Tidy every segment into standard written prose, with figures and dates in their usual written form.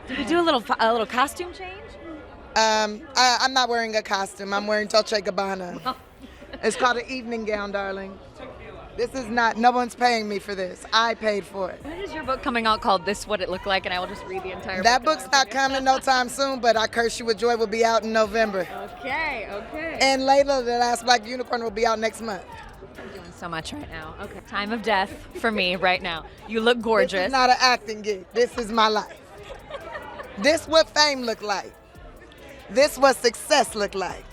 Did we do a little costume change? I'm not wearing a costume. I'm wearing Dolce & Gabbana. It's called an evening gown, darling. This is not, no one's paying me for this. I paid for it. When is your book coming out called This What It Looked Like? And I will just read the entire That book. book's not coming no time soon, but I Curse You With Joy will be out in November. Okay. And Layla, the Last Black Unicorn, will be out next month. I'm doing so much right now. Okay. Time of death for me right now. You look gorgeous. This is not an acting gig. This is my life. This what fame look like. This what success look like.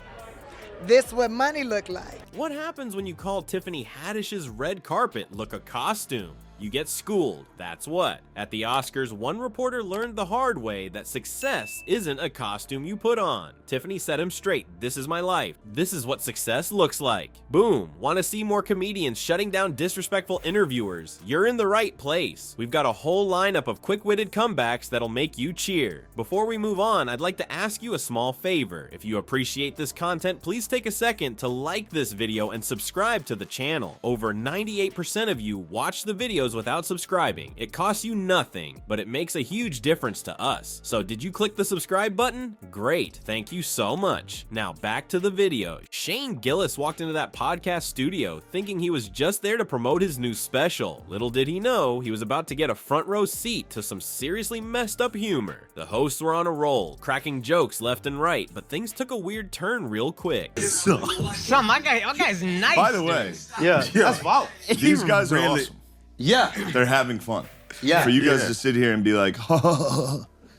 This what money look like. What happens when you call Tiffany Haddish's red carpet look a costume? You get schooled, that's what. At the Oscars, one reporter learned the hard way that success isn't a costume you put on. Tiffany set him straight, this is my life. This is what success looks like. Boom, want to see more comedians shutting down disrespectful interviewers? You're in the right place. We've got a whole lineup of quick-witted comebacks that'll make you cheer. Before we move on, I'd like to ask you a small favor. If you appreciate this content, please take a second to like this video and subscribe to the channel. Over 98% of you watch the videos without subscribing. It costs you nothing, but it makes a huge difference to us. So did you click the subscribe button? Great, thank you so much. Now back to the video. Shane Gillis walked into that podcast studio thinking he was just there to promote his new special. Little did he know, he was about to get a front row seat to some seriously messed up humor. The hosts were on a roll, cracking jokes left and right, but things took a weird turn real quick. So my guy's nice. By the way, that's wow. These guys are awesome. Yeah, they're having fun. Yeah, for you guys to sit here and be like,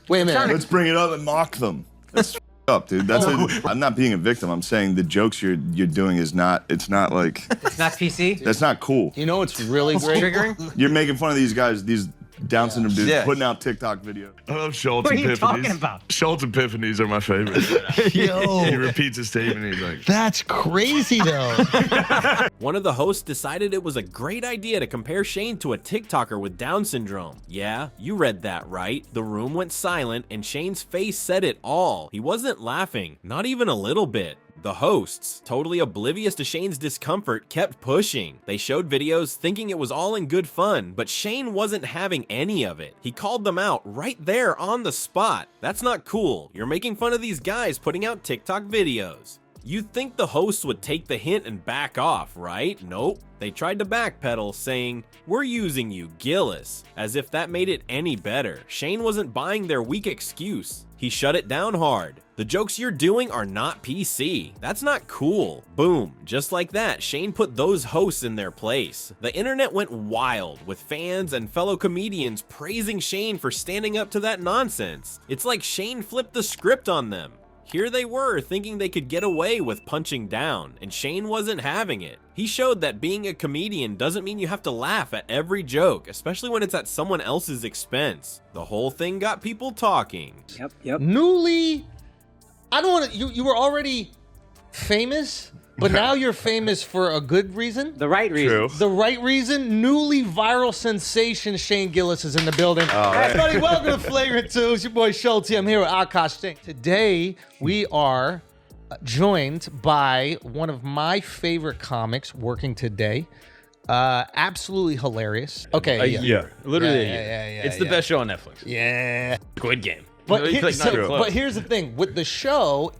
wait a minute, let's bring it up and mock them. That's up, dude. I'm not being a victim. I'm saying the jokes you're doing is not. It's not like. It's not PC. That's not cool. You know what's really great? Triggering. You're making fun of these guys. These Down syndrome dudes putting out TikTok videos. I love Schultz What are and you Epiphanies. talking about? Schultz Epiphanies are my favorite. Yo, He repeats his statement and he's like, that's crazy though. One of the hosts decided it was a great idea to compare Shane to a TikToker with Down syndrome. Yeah, you read that right. The room went silent and Shane's face said it all. He wasn't laughing, not even a little bit. The hosts, totally oblivious to Shane's discomfort, kept pushing. They showed videos thinking it was all in good fun, but Shane wasn't having any of it. He called them out right there on the spot. That's not cool. You're making fun of these guys putting out TikTok videos. You'd think the hosts would take the hint and back off, right? Nope. They tried to backpedal, saying, "We're using you, Gillis," as if that made it any better. Shane wasn't buying their weak excuse. He shut it down hard. "The jokes you're doing are not PC. That's not cool." Boom. Just like that, Shane put those hosts in their place. The internet went wild, with fans and fellow comedians praising Shane for standing up to that nonsense. It's like Shane flipped the script on them. Here they were thinking they could get away with punching down, and Shane wasn't having it. He showed that being a comedian doesn't mean you have to laugh at every joke, especially when it's at someone else's expense. The whole thing got people talking. Yep. Newly, I don't want to. You were already famous, but now you're famous for a good reason. The right reason. The right reason. Newly viral sensation Shane Gillis is in the building. Everybody, welcome to Flagrant 2. It's your boy Schultz. I'm here with Akash Singh. Today we are joined by one of my favorite comics working today. Absolutely hilarious. Okay. Literally. Yeah. It's the best show on Netflix. Yeah. Squid Game. But, It's like not even close. but here's the thing with the show.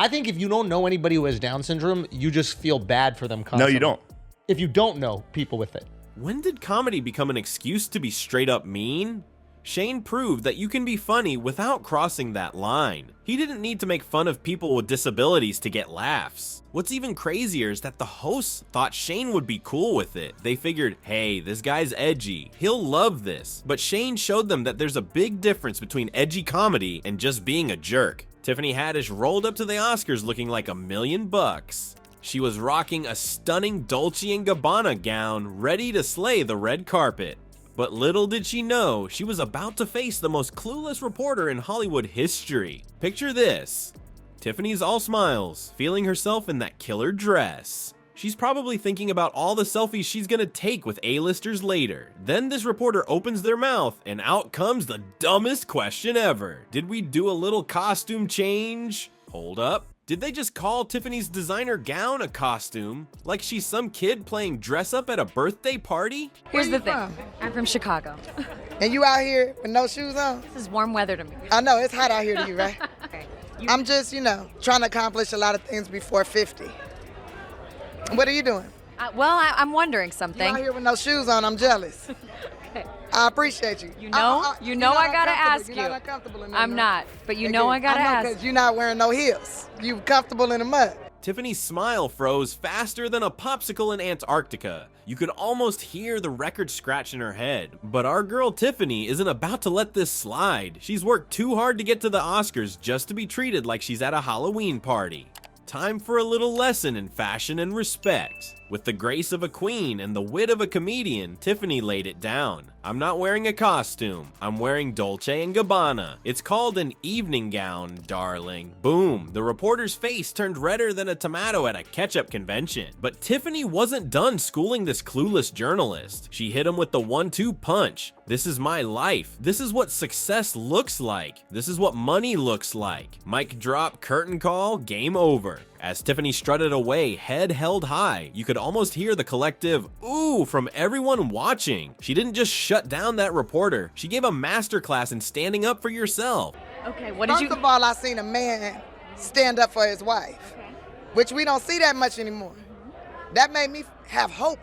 I think if you don't know anybody who has Down syndrome, you just feel bad for them No, constantly. you don't. If you don't know people with it. When did comedy become an excuse to be straight up mean? Shane proved that you can be funny without crossing that line. He didn't need to make fun of people with disabilities to get laughs. What's even crazier is that the hosts thought Shane would be cool with it. They figured, hey, this guy's edgy, he'll love this. But Shane showed them that there's a big difference between edgy comedy and just being a jerk. Tiffany Haddish rolled up to the Oscars looking like $1,000,000. She was rocking a stunning Dolce & Gabbana gown, ready to slay the red carpet. But little did she know, she was about to face the most clueless reporter in Hollywood history. Picture this. Tiffany's all smiles, feeling herself in that killer dress. She's probably thinking about all the selfies she's gonna take with A-listers later. Then this reporter opens their mouth, and out comes the dumbest question ever. Did we do a little costume change? Hold up. Did they just call Tiffany's designer gown a costume? Like she's some kid playing dress up at a birthday party? Here's the thing. I'm from Chicago. And you out here with no shoes on? This is warm weather to me. I know, it's hot out here to you, right? Okay. I'm just, trying to accomplish a lot of things before 50. What are you doing? Well, I'm wondering You out something. here with no shoes on, I'm jealous. Okay. I appreciate you. You know you're I not gotta uncomfortable. ask You're you. not uncomfortable in there, I'm no. not, but you know I gotta ask. Because you're not wearing no heels. You comfortable in the mud. Tiffany's smile froze faster than a popsicle in Antarctica. You could almost hear the record scratch in her head. But our girl Tiffany isn't about to let this slide. She's worked too hard to get to the Oscars just to be treated like she's at a Halloween party. Time for a little lesson in fashion and respect. With the grace of a queen and the wit of a comedian, Tiffany laid it down. I'm not wearing a costume. I'm wearing Dolce & Gabbana. It's called an evening gown, darling. Boom. The reporter's face turned redder than a tomato at a ketchup convention. But Tiffany wasn't done schooling this clueless journalist. She hit him with the 1-2 punch. This is my life. This is what success looks like. This is what money looks like. Mic drop, curtain call, game over. As Tiffany strutted away, head held high, you could almost hear the collective ooh from everyone watching. She didn't just shut down that reporter, she gave a masterclass in standing up for yourself. Okay, what did First you... of all, I seen a man stand up for his wife, which we don't see that much anymore. That made me have hope.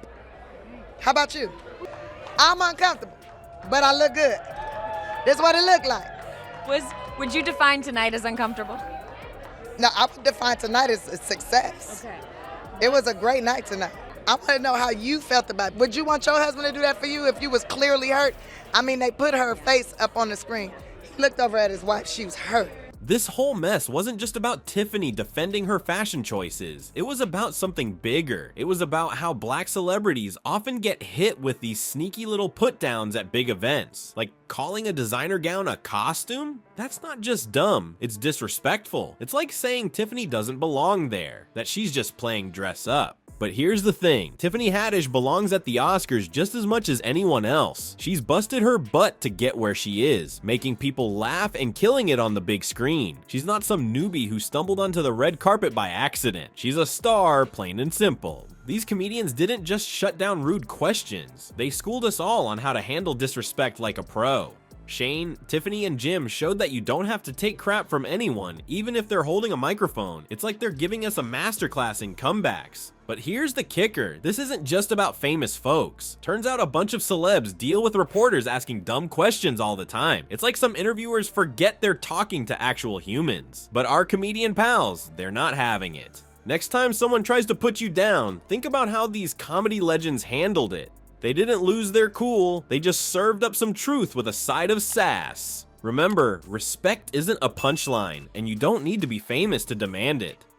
How about you? I'm uncomfortable, but I look good. This is what it looked like. Would you define tonight as uncomfortable? No, I would define tonight as a success. Okay. It was a great night tonight. I want to know how you felt about it. Would you want your husband to do that for you if you was clearly hurt? I mean, they put her face up on the screen. He looked over at his wife. She was hurt. This whole mess wasn't just about Tiffany defending her fashion choices. It was about something bigger. It was about how black celebrities often get hit with these sneaky little put-downs at big events. Like calling a designer gown a costume? That's not just dumb, it's disrespectful. It's like saying Tiffany doesn't belong there, that she's just playing dress up. But here's the thing, Tiffany Haddish belongs at the Oscars just as much as anyone else. She's busted her butt to get where she is, making people laugh and killing it on the big screen. She's not some newbie who stumbled onto the red carpet by accident. She's a star, plain and simple. These comedians didn't just shut down rude questions, they schooled us all on how to handle disrespect like a pro. Shane, Tiffany, and Jim showed that you don't have to take crap from anyone, even if they're holding a microphone. It's like they're giving us a masterclass in comebacks. But here's the kicker, this isn't just about famous folks. Turns out a bunch of celebs deal with reporters asking dumb questions all the time. It's like some interviewers forget they're talking to actual humans. But our comedian pals, they're not having it. Next time someone tries to put you down, think about how these comedy legends handled it. They didn't lose their cool, they just served up some truth with a side of sass. Remember, respect isn't a punchline, and you don't need to be famous to demand it.